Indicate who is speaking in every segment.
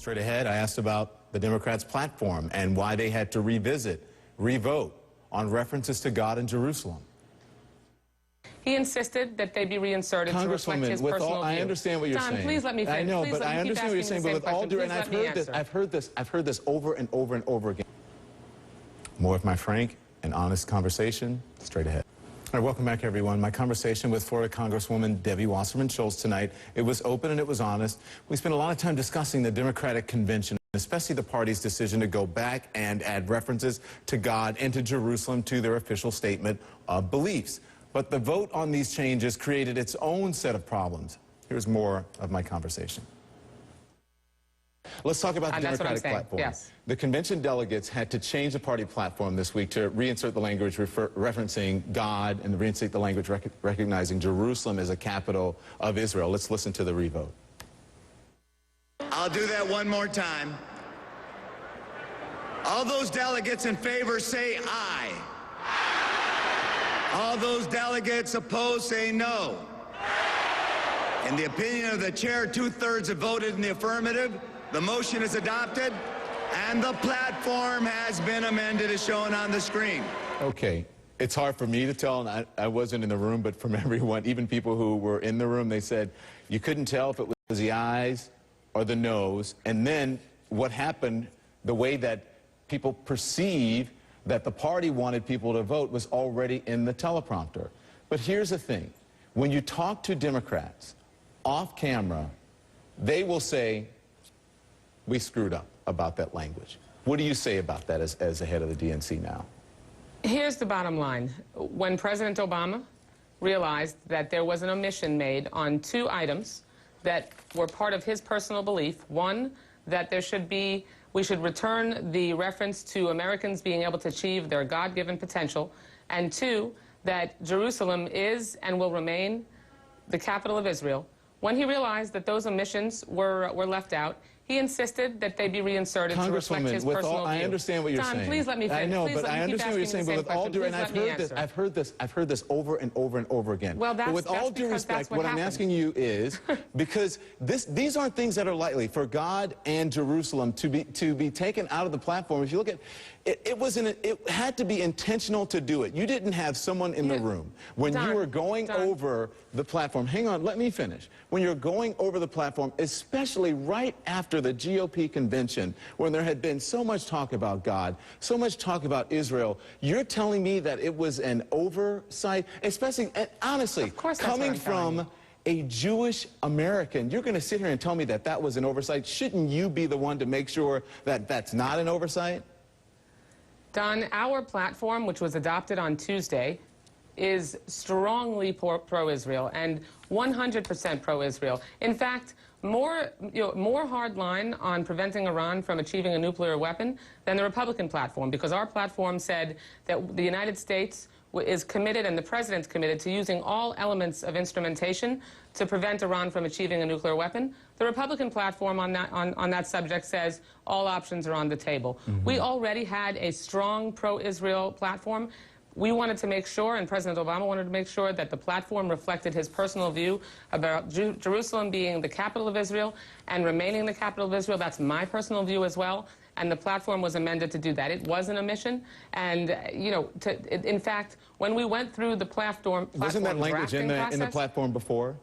Speaker 1: Straight ahead, I asked about the Democrats' platform and why they had to revote on references to God in Jerusalem.
Speaker 2: He insisted that they be reinserted to reflect his personal view.
Speaker 1: I understand what you're saying.
Speaker 2: Please let me finish.
Speaker 1: I know, but I understand what you're saying. But with all due, and I've heard this over and over and over again. More of my frank and honest conversation straight ahead. All right, welcome back, everyone. My conversation with Florida Congresswoman Debbie Wasserman Schultz tonight, it was open and it was honest. We spent a lot of time discussing the Democratic convention, especially the party's decision to go back and add references to God and to Jerusalem to their official statement of beliefs. But the vote on these changes created its own set of problems. Here's more of my conversation. Let's talk about the Democratic platform.
Speaker 2: Yes.
Speaker 1: The convention delegates had to change the party platform this week to reinsert the language referencing God and reinstate the language recognizing Jerusalem as a capital of Israel. Let's listen to the revote.
Speaker 3: I'll do that one more time. All those delegates in favor say aye. All those delegates opposed say no. In the opinion of the chair, 2/3 have voted in the affirmative. The motion is adopted, and the platform has been amended as shown on the screen.
Speaker 1: Okay. It's hard for me to tell, and I wasn't in the room, but from everyone, even people who were in the room, they said you couldn't tell if it was the ayes or the noes. And then what happened, the way that people perceive that the party wanted people to vote was already in the teleprompter. But here's the thing. When you talk to Democrats off camera, they will say, we screwed up about that language. What do you say about that as the head of the DNC now?
Speaker 2: Here's the bottom line. When President Obama realized that there was an omission made on 2 items that were part of his personal belief, one, that we should return the reference to Americans being able to achieve their God-given potential, and 2, that Jerusalem is and will remain the capital of Israel. When he realized that those omissions were left out, he insisted that they be reinserted to reflect his personal view.
Speaker 1: I understand what you're saying.
Speaker 2: Please let me finish.
Speaker 1: I know, but I understand what you're saying. But with all due, and I've heard this over and over and over again.
Speaker 2: Well,
Speaker 1: but with all due respect, what I'm asking you is, because these aren't things that are lightly for God and Jerusalem to be taken out of the platform. If you look at it had to be intentional to do it. You didn't have someone in the room when you were going over the platform. Hang on, let me finish. When you're going over the platform, especially right after the GOP convention, when there had been so much talk about God, so much talk about Israel, you're telling me that it was an oversight, especially, and honestly, coming from a Jewish American, you're going to sit here and tell me that that was an oversight? Shouldn't you be the one to make sure that that's not an oversight?
Speaker 2: Don, our platform, which was adopted on Tuesday, is strongly pro-Israel and 100% pro-Israel. In fact, more hardline on preventing Iran from achieving a nuclear weapon than the Republican platform, because our platform said that the United States is committed, and the president's committed, to using all elements of instrumentation to prevent Iran from achieving a nuclear weapon. The Republican platform on that subject says all options are on the table. We already had a strong pro-Israel platform. We wanted to make sure, and President Obama wanted to make sure, that the platform reflected his personal view about Jerusalem being the capital of Israel and remaining the capital of Israel. That's my personal view as well. And the platform was amended to do that. It was an omission. And, you know, in fact, when we went through the platform
Speaker 1: wasn't that language in the platform before?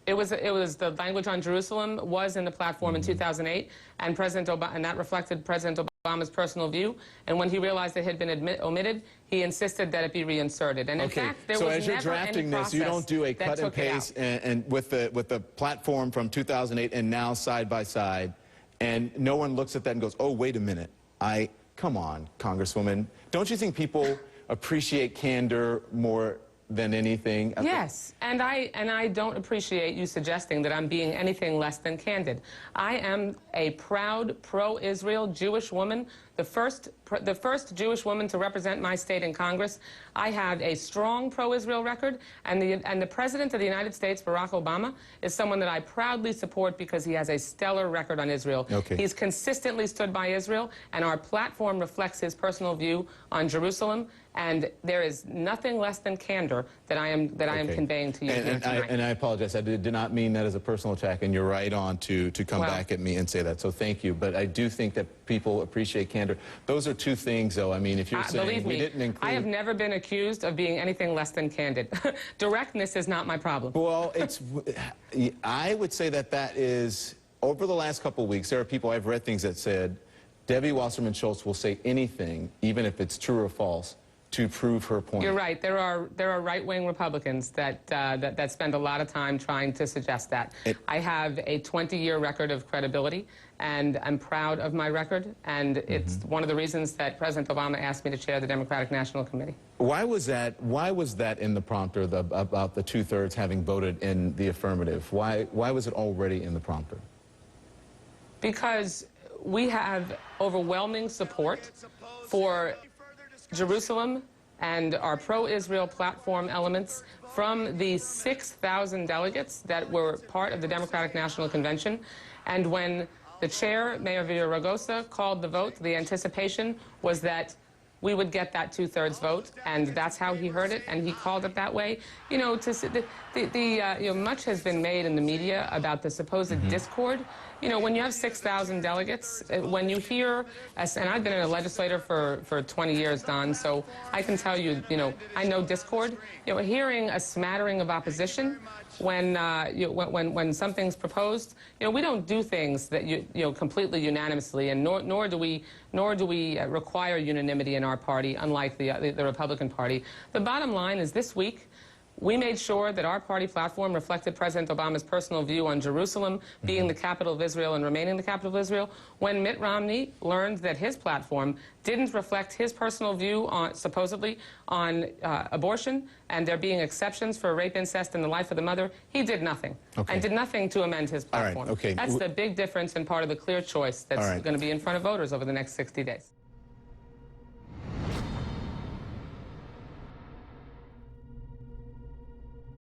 Speaker 2: It was the language on Jerusalem was in the platform in 2008, and that reflected President Obama's personal view. And when he realized it had been omitted, he insisted that it be reinserted. And in fact, there was
Speaker 1: as you're
Speaker 2: never
Speaker 1: drafting
Speaker 2: any
Speaker 1: this, you don't do a cut and
Speaker 2: paste
Speaker 1: and with the platform from 2008 and now side by side, and no one looks at that and goes, oh, wait a minute. Come on, Congresswoman. Don't you think people appreciate candor more than anything?
Speaker 2: Yes, and I don't appreciate you suggesting that I'm being anything less than candid. I am a proud pro-Israel Jewish woman the first Jewish woman to represent my state in Congress. I have a strong pro-Israel record, and the President of the United States, Barack Obama, is someone that I proudly support because he has a stellar record on Israel.
Speaker 1: Okay.
Speaker 2: He's consistently stood by Israel, and our platform reflects his personal view on Jerusalem. And there is nothing less than candor that I am conveying to you here tonight.
Speaker 1: And I apologize. I did not mean that as a personal attack, and you're right on to come back at me and say that. So thank you. But I do think that people appreciate candor. Those are two things, though. I mean, if you're saying
Speaker 2: believe me,
Speaker 1: we didn't include...
Speaker 2: I have never been accused of being anything less than candid. Directness is not my problem.
Speaker 1: Well, I would say that is, over the last couple of weeks, there are people, I've read things that said, Debbie Wasserman Schultz will say anything, even if it's true or false, to prove her point.
Speaker 2: You're right. There are right-wing Republicans that spend a lot of time trying to suggest that. I have a 20-year record of credibility, and I'm proud of my record, and it's one of the reasons that President Obama asked me to chair the Democratic National Committee.
Speaker 1: Why was that in the prompter, about the two-thirds having voted in the affirmative? Why was it already in the prompter? Because we have overwhelming support for Jerusalem and our pro-Israel platform elements from the 6,000 delegates that were part of the Democratic National Convention. And when the chair, Mayor Villaraigosa, called the vote, the anticipation was that we would get that two-thirds vote, and that's how he heard it, and he called it that way. You know, much has been made in the media about the supposed discord. You know, when you have 6,000 delegates, when you hear, and I've been a legislator for 20 years, Don, so I can tell you, you know, I know discord. You know, hearing a smattering of opposition when something's proposed, you know, we don't do things that completely unanimously, and nor do we require unanimity in our party, unlike the Republican Party. The bottom line is, this week, we made sure that our party platform reflected President Obama's personal view on Jerusalem being the capital of Israel and remaining the capital of Israel. When Mitt Romney learned that his platform didn't reflect his personal view, supposedly, on abortion, and there being exceptions for rape, incest, and the life of the mother, he did nothing. And did nothing to amend his platform. All right, okay.
Speaker 2: That's the big difference and part of the clear choice that's going to be in front of voters over the next 60 days.